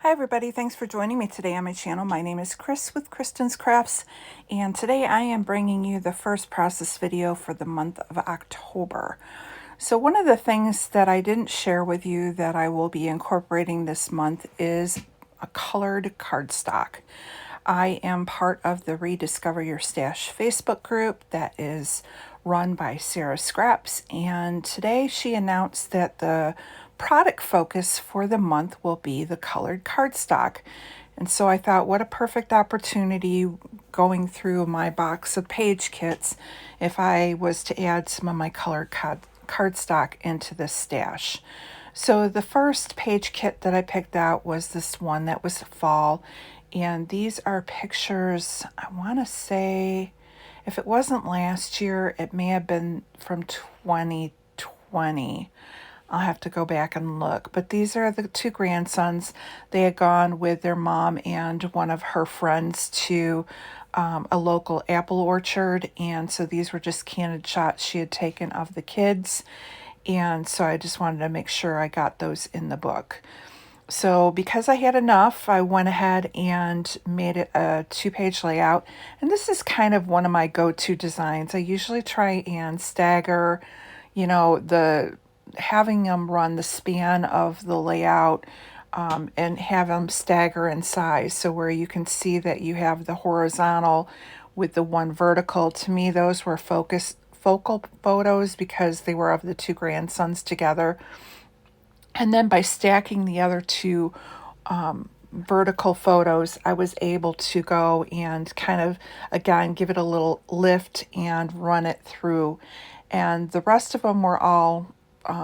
Hi everybody, thanks for joining me today on my channel. My name is Chris with Kristen's Crafts, and today I am bringing you the first process video for the month of October. So one of the things that I didn't share with you that I will be incorporating this month is a colored cardstock. I am part of the Rediscover Your Stash Facebook group that is run by Sarah Scraps, and today she announced that the product focus for the month will be the colored cardstock. And so I thought, what a perfect opportunity going through my box of page kits if I was to add some of my colored cardstock into this stash. So the first page kit that I picked out was this one that was fall, and these are pictures, I want to say, if it wasn't last year, it may have been from 2020. I'll have to go back and look. But these are the two grandsons. They had gone with their mom and one of her friends to a local apple orchard. And so these were just candid shots she had taken of the kids. And so I just wanted to make sure I got those in the book. So because I had enough, I went ahead and made it a 2-page layout. And this is kind of one of my go-to designs. I usually try and stagger, having them run the span of the layout and have them stagger in size. So where you can see that you have the horizontal with the one vertical. To me, those were focal photos because they were of the two grandsons together. And then by stacking the other two vertical photos, I was able to go and kind of, again, give it a little lift and run it through. And the rest of them were all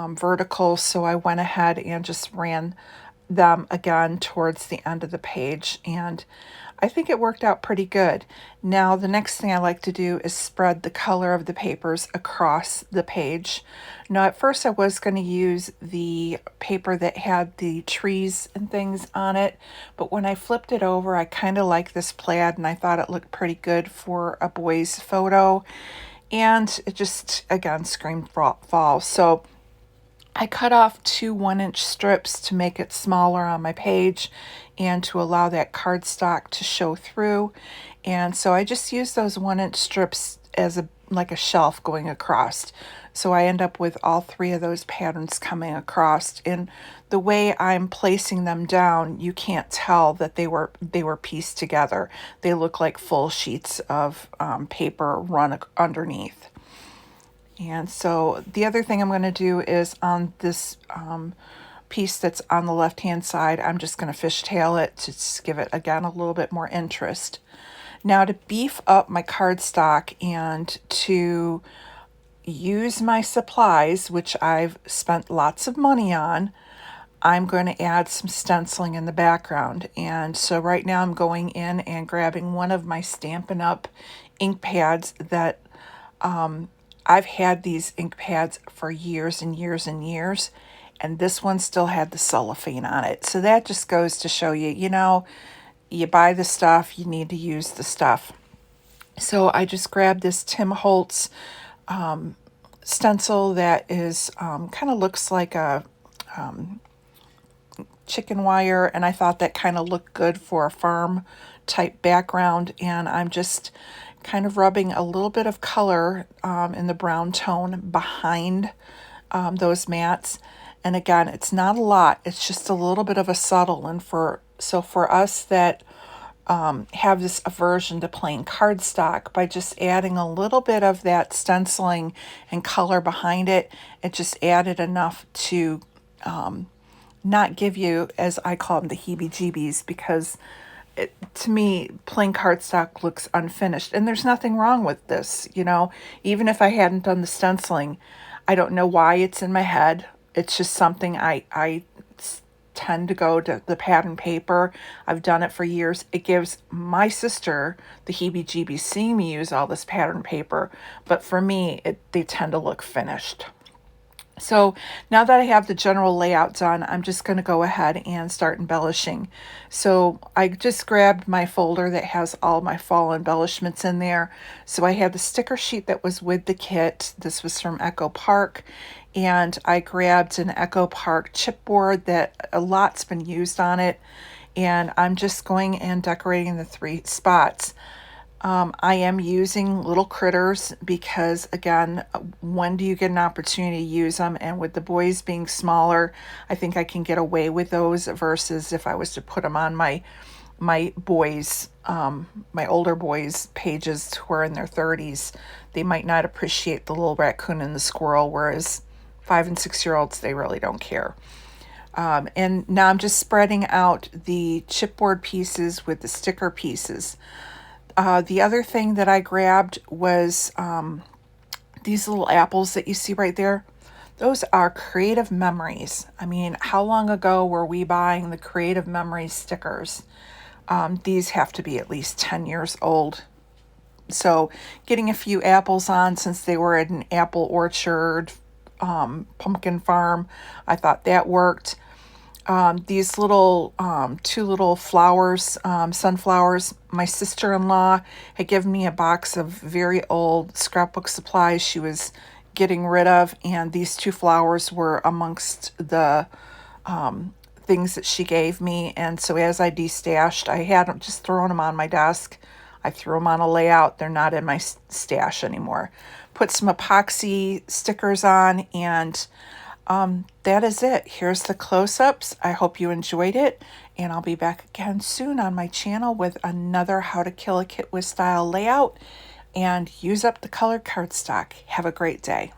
vertical, so I went ahead and just ran them again towards the end of the page, and I think it worked out pretty good. Now the next thing I like to do is spread the color of the papers across the page. Now at first I was going to use the paper that had the trees and things on it, but when I flipped it over, I kind of like this plaid and I thought it looked pretty good for a boy's photo, and it just again screamed fall. So I cut off 2 1-inch strips to make it smaller on my page and to allow that cardstock to show through. And so I just use those 1-inch strips as like a shelf going across. So I end up with all 3 of those patterns coming across. And the way I'm placing them down, you can't tell that they were pieced together. They look like full sheets of paper run underneath. And so the other thing I'm going to do is on this piece that's on the left-hand side, I'm just going to fishtail it to just give it, again, a little bit more interest. Now to beef up my cardstock and to use my supplies, which I've spent lots of money on, I'm going to add some stenciling in the background. And so right now I'm going in and grabbing one of my Stampin' Up! Ink pads that I've had these ink pads for years and years and years, and this one still had the cellophane on it. So that just goes to show you, you buy the stuff, you need to use the stuff. So I just grabbed this Tim Holtz stencil that is kind of looks like a chicken wire, and I thought that kind of looked good for a farm type background, and I'm just kind of rubbing a little bit of color in the brown tone behind those mats. And again, it's not a lot, it's just a little bit of a subtle. And for us that have this aversion to plain cardstock, by just adding a little bit of that stenciling and color behind it, it just added enough to not give you, as I call them, the heebie-jeebies, because to me, plain cardstock looks unfinished. And there's nothing wrong with this, even if I hadn't done the stenciling. I don't know why it's in my head. It's just something I tend to go to the pattern paper. I've done it for years. It gives my sister the heebie-jeebies seeing me use all this pattern paper. But for me, they tend to look finished. So now that I have the general layout done, I'm just going to go ahead and start embellishing. So I just grabbed my folder that has all my fall embellishments in there. So I had the sticker sheet that was with the kit. This was from Echo Park. and I grabbed an Echo Park chipboard that a lot's been used on it, and I'm just going and decorating the 3 spots. I am using little critters because, again, when do you get an opportunity to use them? And with the boys being smaller, I think I can get away with those versus if I was to put them on my boys, my older boys' pages who are in their 30s. They might not appreciate the little raccoon and the squirrel, whereas 5 and 6-year-olds, they really don't care. And now I'm just spreading out the chipboard pieces with the sticker pieces. The other thing that I grabbed was these little apples that you see right there. Those are Creative Memories. I mean, how long ago were we buying the Creative Memories stickers? These have to be at least 10 years old. So getting a few apples on, since they were at an apple orchard, pumpkin farm, I thought that worked. These little 2 little flowers, sunflowers, my sister-in-law had given me a box of very old scrapbook supplies she was getting rid of, and these 2 flowers were amongst the things that she gave me. And so as I destashed, I had them just thrown them on my desk. I threw them on a layout. They're not in my stash anymore. Put some epoxy stickers on, and that is it. Here's the close-ups. I hope you enjoyed it, and I'll be back again soon on my channel with another How to Kill a Kit with Style layout, and use up the colored cardstock. Have a great day.